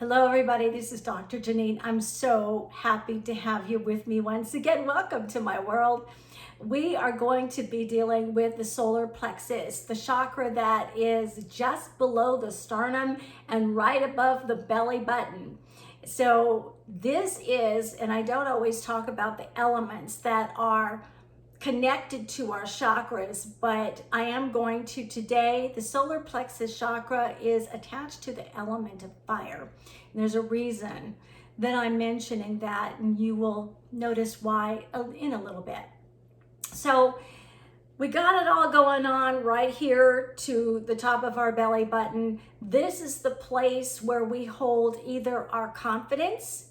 Hello, everybody. This is Dr. Janine. I'm so happy to have you with me once again. Welcome to my world. We are going to be dealing with the solar plexus, the chakra that is just below the sternum and right above the belly button. So this is, and I don't always talk about the elements that are connected to our chakras, but I am going to today. The solar plexus chakra is attached to the element of fire. And there's a reason that I'm mentioning that, and you will notice why in a little bit. So we got it all going on right here to the top of our belly button. This is the place where we hold either our confidence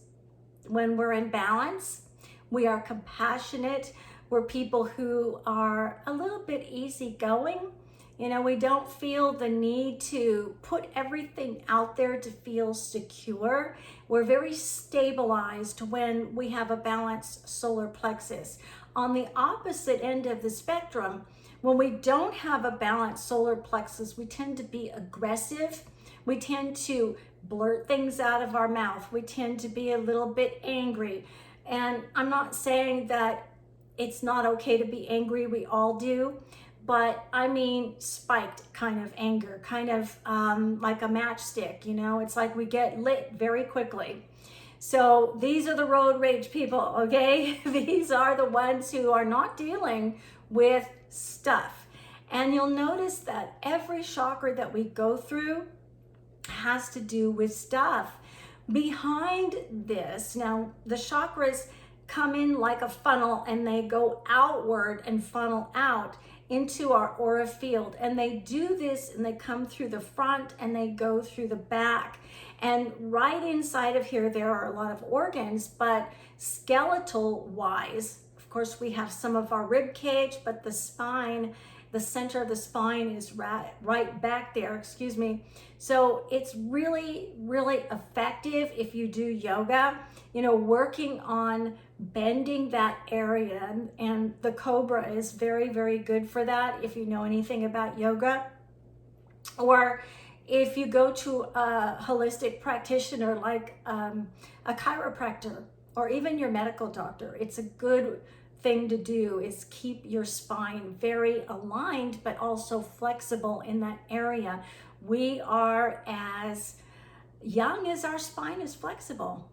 when we're in balance, we are compassionate, we're people who are a little bit easygoing. You know, we don't feel the need to put everything out there to feel secure. We're very stabilized when we have a balanced solar plexus. On the opposite end of the spectrum, when we don't have a balanced solar plexus, we tend to be aggressive. We tend to blurt things out of our mouth. We tend to be a little bit angry. And I'm not saying that it's not okay to be angry. We all do. But I mean spiked kind of anger, kind of like a matchstick, you know? It's like we get lit very quickly. So these are the road rage people, okay? These are the ones who are not dealing with stuff. And you'll notice that every chakra that we go through has to do with stuff. Behind this, now the chakras come in like a funnel and they go outward and funnel out into our aura field. And they do this and they come through the front and they go through the back. And right inside of here, there are a lot of organs, but skeletal wise, of course, we have some of our rib cage, but the spine, the center of the spine is right back there, excuse me. So it's really, really effective if you do yoga, you know, working on bending that area. And the cobra is very, very good for that if you know anything about yoga. Or if you go to a holistic practitioner like a chiropractor or even your medical doctor, it's a good thing to do is keep your spine very aligned but also flexible in that area. We are as young as our spine is flexible.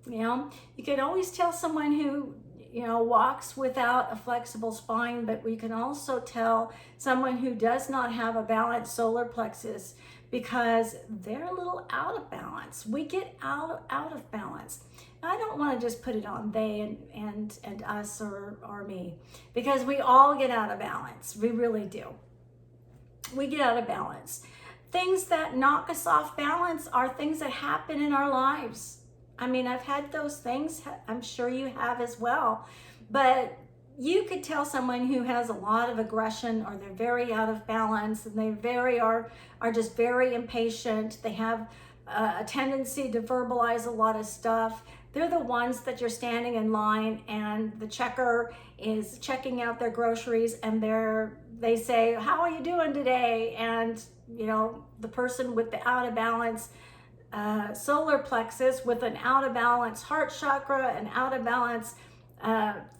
You know, you can always tell someone who, you know, walks without a flexible spine, but we can also tell someone who does not have a balanced solar plexus because they're a little out of balance. We get out of balance. I don't want to just put it on they and us or me, because we all get out of balance. We really do. We get out of balance. Things that knock us off balance are things that happen in our lives. I mean, I've had those things. I'm sure you have as well. But you could tell someone who has a lot of aggression or they're very out of balance and they are just very impatient. They have a tendency to verbalize a lot of stuff. They're the ones that you're standing in line and the checker is checking out their groceries and they say, "How are you doing today?" And, you know, the person with the out of balance solar plexus with an out of balance heart chakra, an out of balance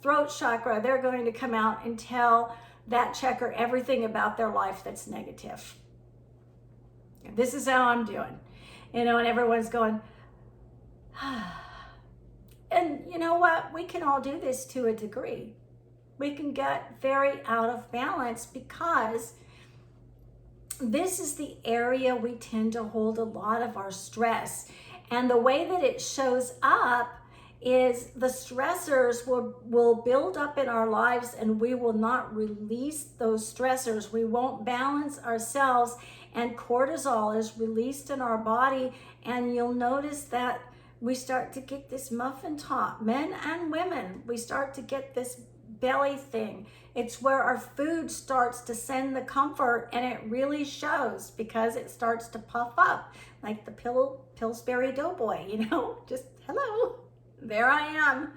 throat chakra, they're going to come out and tell that checker everything about their life that's negative. This is how I'm doing, you know, and everyone's going, and you know what? We can all do this to a degree. We can get very out of balance because this is the area we tend to hold a lot of our stress. And the way that it shows up is the stressors will build up in our lives and we will not release those stressors. We won't balance ourselves and cortisol is released in our body. And you'll notice that we start to get this muffin top, men and women, we start to get this belly thing. It's where our food starts to send the comfort and it really shows because it starts to puff up like the Pillsbury Doughboy, you know, just hello, there I am.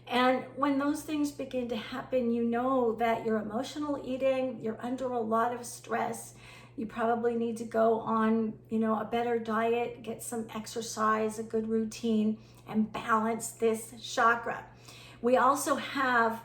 And when those things begin to happen, you know that you're emotional eating, you're under a lot of stress, You probably need to go on, a better diet, get some exercise, a good routine, and balance this chakra. We also have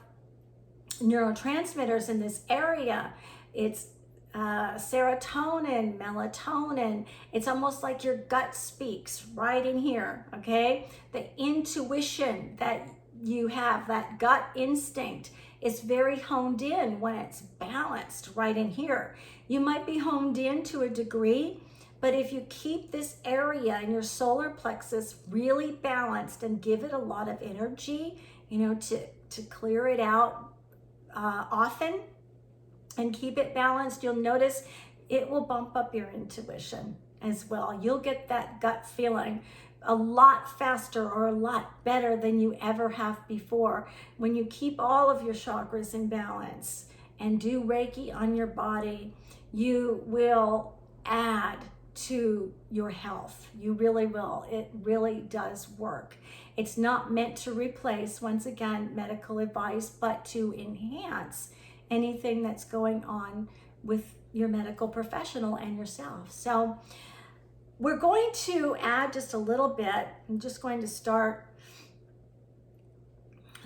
neurotransmitters in this area. It's serotonin, melatonin. It's almost like your gut speaks right in here, okay? The intuition that you have, that gut instinct, is very honed in when it's balanced right in here. You might be honed in to a degree, but if you keep this area in your solar plexus really balanced and give it a lot of energy, to clear it out often and keep it balanced, you'll notice it will bump up your intuition as well. You'll get that gut feeling a lot faster or a lot better than you ever have before when you keep all of your chakras in balance and do Reiki on your body. You will add to your health. You really will. It really does work. It's not meant to replace, once again, medical advice, but to enhance anything that's going on with your medical professional and yourself. So we're going to add just a little bit. I'm just going to start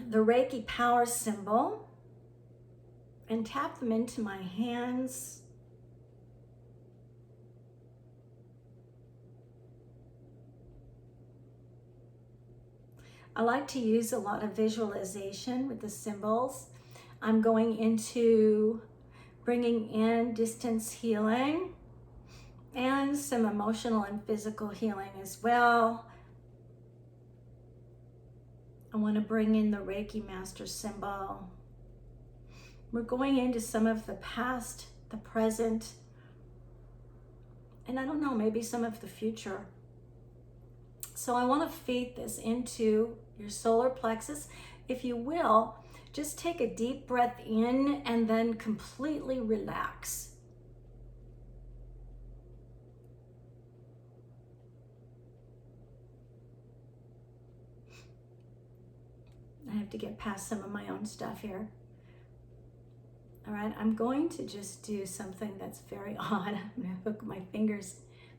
the Reiki power symbol and tap them into my hands. I like to use a lot of visualization with the symbols. I'm going into bringing in distance healing and some emotional and physical healing as well. I want to bring in the Reiki Master symbol. We're going into some of the past, the present, and I don't know, maybe some of the future. So I want to feed this into your solar plexus. If you will, just take a deep breath in and then completely relax. I have to get past some of my own stuff here. All right, I'm going to just do something that's very odd. I'm going to hook my fingers,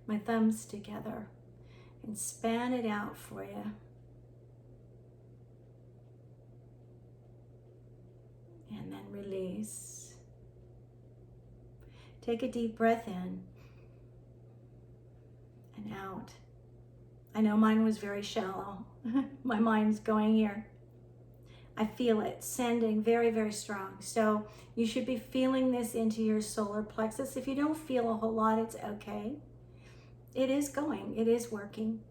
my thumbs together and span it out for you. And then release. Take a deep breath in and out. I know mine was very shallow. My mind's going here. I feel it sending very, very strong. So you should be feeling this into your solar plexus. If you don't feel a whole lot, it's okay. It is going, it is working.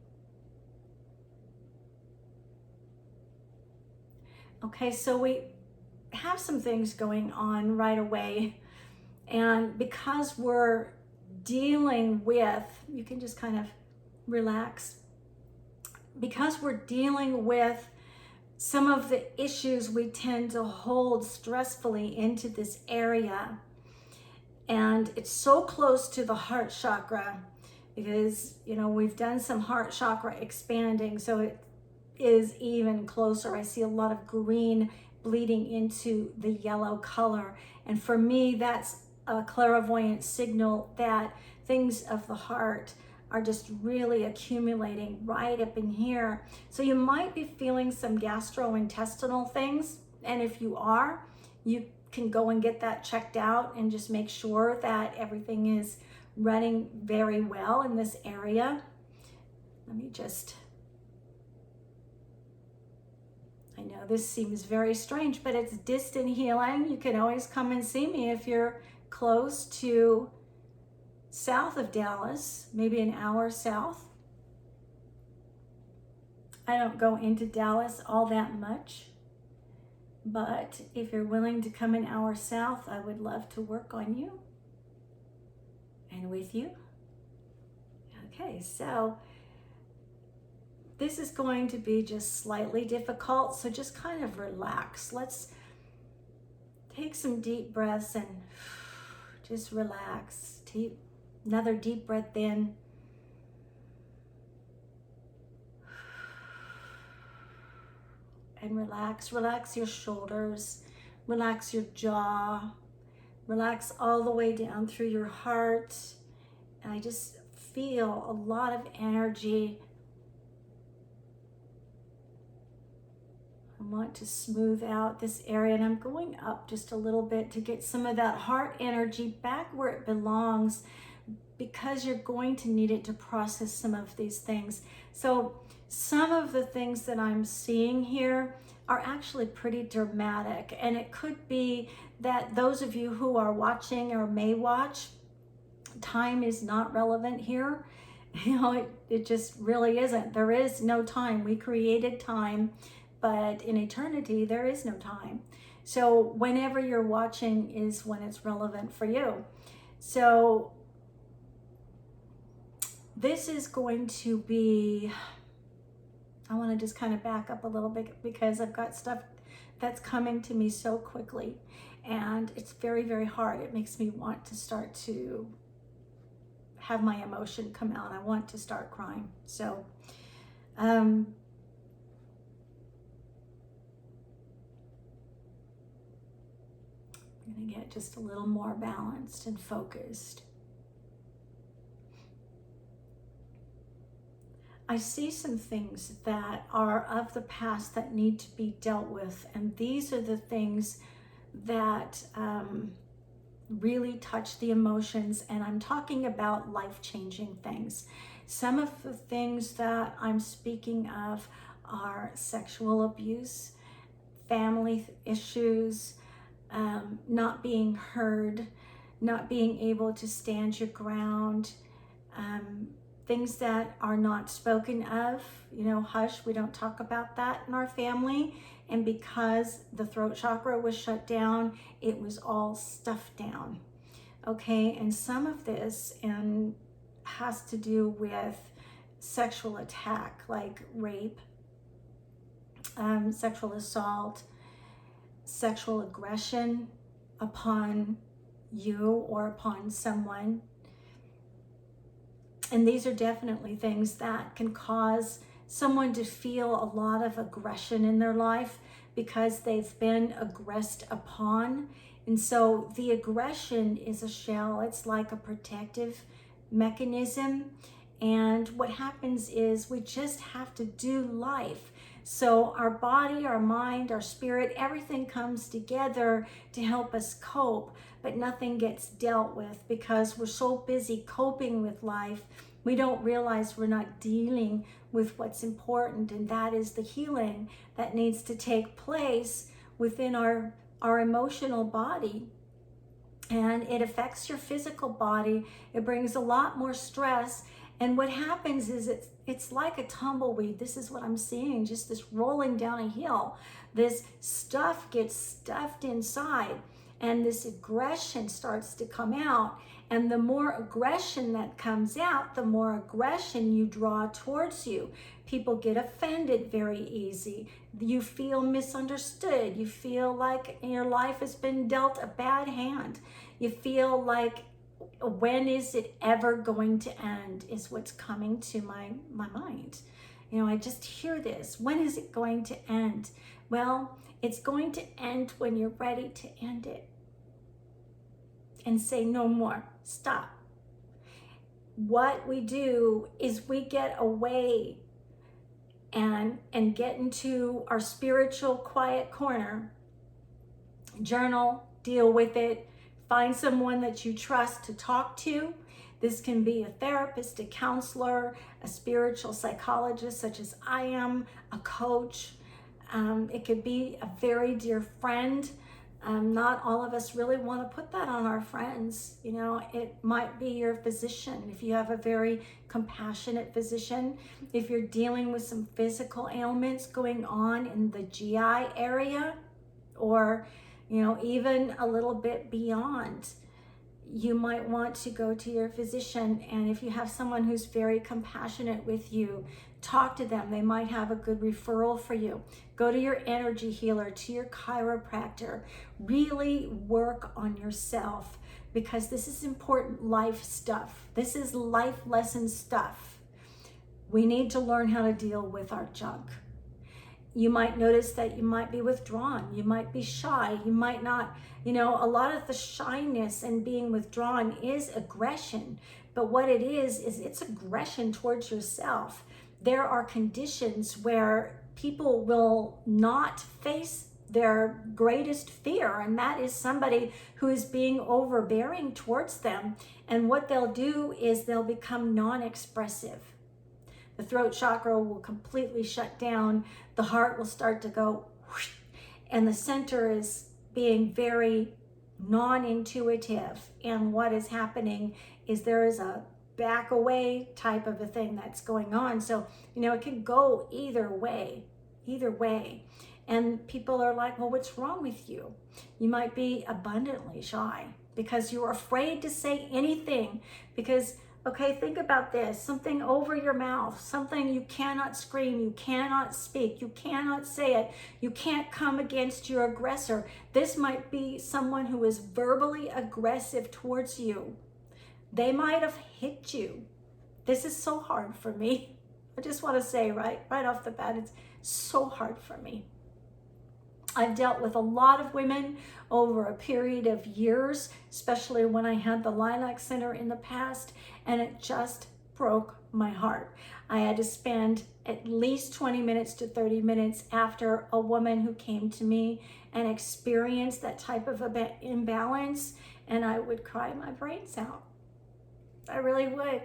Okay, so we have some things going on right away. And because we're dealing with, you can just kind of relax. Because we're dealing with some of the issues we tend to hold stressfully into this area. And it's so close to the heart chakra because, we've done some heart chakra expanding. So it is even closer. I see a lot of green bleeding into the yellow color. And for me, that's a clairvoyant signal that things of the heart are just really accumulating right up in here. So you might be feeling some gastrointestinal things. And if you are, you can go and get that checked out and just make sure that everything is running very well in this area. I know this seems very strange, but it's distant healing. You can always come and see me if you're close to south of Dallas, maybe an hour south. I don't go into Dallas all that much, but if you're willing to come an hour south, I would love to work on you and with you. Okay, so this is going to be just slightly difficult, so just kind of relax. Let's take some deep breaths and just relax. Another deep breath in. And relax your shoulders, relax your jaw, Relax all the way down through your heart. And I just feel a lot of energy. I want to smooth out this area, and I'm going up just a little bit to get some of that heart energy back where it belongs, because you're going to need it to process some of these things. So some of the things that I'm seeing here are actually pretty dramatic, and it could be that those of you who are watching or may watch, time is not relevant here. You know, it just really isn't. There is no time. We created time, but in eternity, there is no time. So whenever you're watching is when it's relevant for you. So this is going to be, I want to just kind of back up a little bit because I've got stuff that's coming to me so quickly, and it's very, very hard. It makes me want to start to have my emotion come out. I want to start crying. So, I'm going to get just a little more balanced and focused. I see some things that are of the past that need to be dealt with, and these are the things that really touch the emotions, and I'm talking about life-changing things. Some of the things that I'm speaking of are sexual abuse, family issues, not being heard, not being able to stand your ground, things that are not spoken of, you know, hush, we don't talk about that in our family. And because the throat chakra was shut down, it was all stuffed down. Okay, and some of this has to do with sexual attack, like rape, sexual assault, sexual aggression upon you or upon someone. And these are definitely things that can cause someone to feel a lot of aggression in their life because they've been aggressed upon. And so the aggression is a shell. It's like a protective mechanism. And what happens is we just have to do life. So our body, our mind, our spirit, everything comes together to help us cope, but nothing gets dealt with because we're so busy coping with life. We don't realize we're not dealing with what's important, and that is the healing that needs to take place within our emotional body. And it affects your physical body. It brings a lot more stress. And what happens is it's like a tumbleweed. This is what I'm seeing, just this rolling down a hill. This stuff gets stuffed inside, and this aggression starts to come out. And the more aggression that comes out, the more aggression you draw towards you. People get offended very easy. You feel misunderstood. You feel like your life has been dealt a bad hand. You feel like, when is it ever going to end, is what's coming to my mind. You know, I just hear this. When is it going to end? Well, it's going to end when you're ready to end it and say no more. Stop. What we do is we get away and get into our spiritual quiet corner, journal, deal with it, find someone that you trust to talk to. This can be a therapist, a counselor, a spiritual psychologist such as I am, a coach. It could be a very dear friend. Not all of us really want to put that on our friends. You know, it might be your physician if you have a very compassionate physician. If you're dealing with some physical ailments going on in the GI area, or, you know, even a little bit beyond, you might want to go to your physician. And if you have someone who's very compassionate with you, talk to them. They might have a good referral for you. Go to your energy healer, to your chiropractor. Really work on yourself, because this is important life stuff. This is life lesson stuff. We need to learn how to deal with our junk. You might notice that you might be withdrawn. You might be shy. You might not, You know, a lot of the shyness and being withdrawn is aggression, but what it is it's aggression towards yourself. There are conditions where people will not face their greatest fear, and that is somebody who is being overbearing towards them. And what they'll do is they'll become non-expressive. The throat chakra will completely shut down. The heart will start to go whoosh, and the center is being very non-intuitive. And what is happening is there is a back away type of a thing that's going on. So, you know, it can go either way. And people are like, well, what's wrong with you? You might be abundantly shy because you're afraid to say anything because, okay, think about this, something over your mouth, something you cannot scream, you cannot speak, you cannot say it, you can't come against your aggressor. This might be someone who is verbally aggressive towards you. They might have hit you. This is so hard for me. I just want to say right off the bat, it's so hard for me. I've dealt with a lot of women over a period of years, especially when I had the Lilac Center in the past, and it just broke my heart. I had to spend at least 20 minutes to 30 minutes after a woman who came to me and experienced that type of imbalance, and I would cry my brains out. I really would.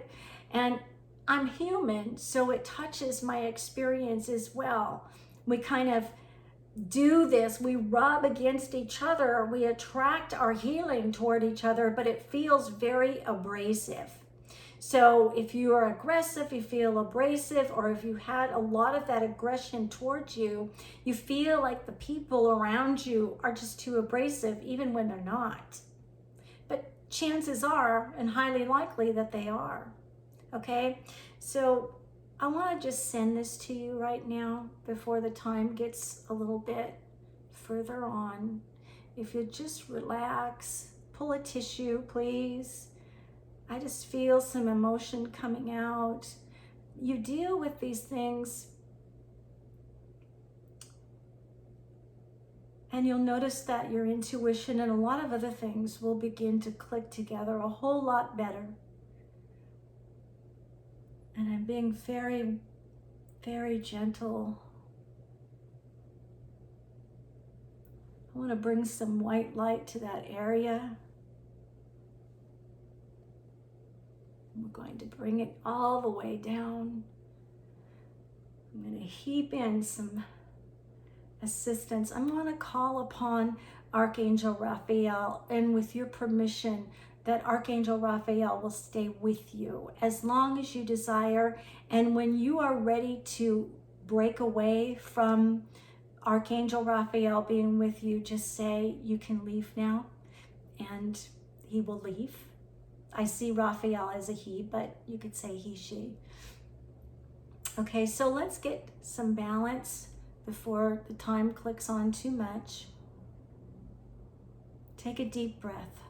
And I'm human, so it touches my experience as well. We kind of do this, we rub against each other, we attract our healing toward each other, but it feels very abrasive. So if you are aggressive, you feel abrasive, or if you had a lot of that aggression towards you, you feel like the people around you are just too abrasive, even when they're not. But chances are, and highly likely, that they are. Okay? So I want to just send this to you right now before the time gets a little bit further on. If you just relax, pull a tissue, please. I just feel some emotion coming out. You deal with these things, and you'll notice that your intuition and a lot of other things will begin to click together a whole lot better. And I'm being very, very gentle. I want to bring some white light to that area. We're going to bring it all the way down. I'm going to heap in some assistance. I'm going to call upon Archangel Raphael, and with your permission, that Archangel Raphael will stay with you as long as you desire. And when you are ready to break away from Archangel Raphael being with you, just say, you can leave now, and he will leave. I see Raphael as a he, but you could say he, she. Okay, so let's get some balance before the time clicks on too much. Take a deep breath.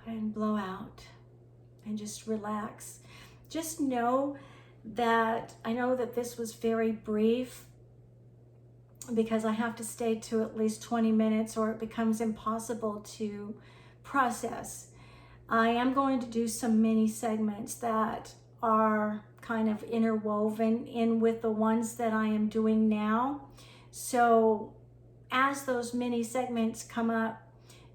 And blow out and just relax. Just know that I know that this was very brief because I have to stay to at least 20 minutes or it becomes impossible to process. I am going to do some mini segments that are kind of interwoven in with the ones that I am doing now. So as those mini segments come up,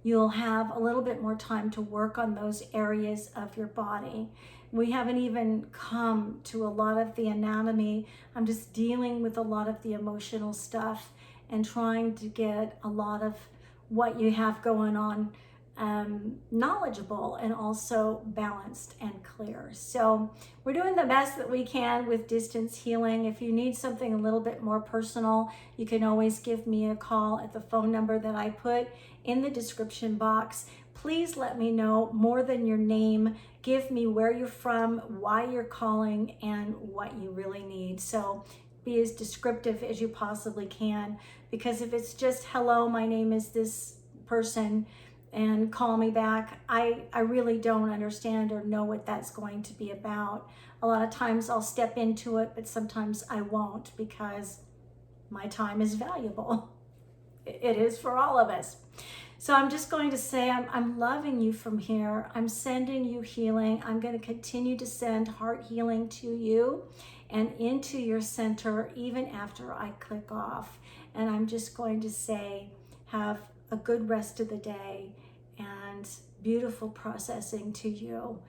you'll have a little bit more time to work on those areas of your body. We haven't even come to a lot of the anatomy. I'm just dealing with a lot of the emotional stuff and trying to get a lot of what you have going on knowledgeable and also balanced and clear. So we're doing the best that we can with distance healing. If you need something a little bit more personal, you can always give me a call at the phone number that I put in the description box. Please let me know more than your name. Give me where you're from, why you're calling, and what you really need. So be as descriptive as you possibly can, because if it's just, hello, my name is this person, and call me back, I really don't understand or know what that's going to be about. A lot of times I'll step into it, but sometimes I won't, because my time is valuable. It is for all of us. So I'm just going to say, I'm loving you from here. I'm sending you healing. I'm going to continue to send heart healing to you and into your center even after I click off. And I'm just going to say, have a good rest of the day and beautiful processing to you.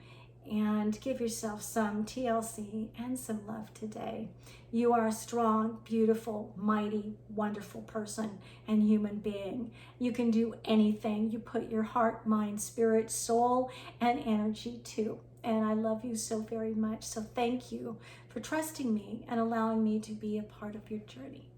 And give yourself some TLC and some love today. You are a strong, beautiful, mighty, wonderful person and human being. You can do anything you put your heart, mind, spirit, soul, and energy to. And I love you so very much. So thank you for trusting me and allowing me to be a part of your journey.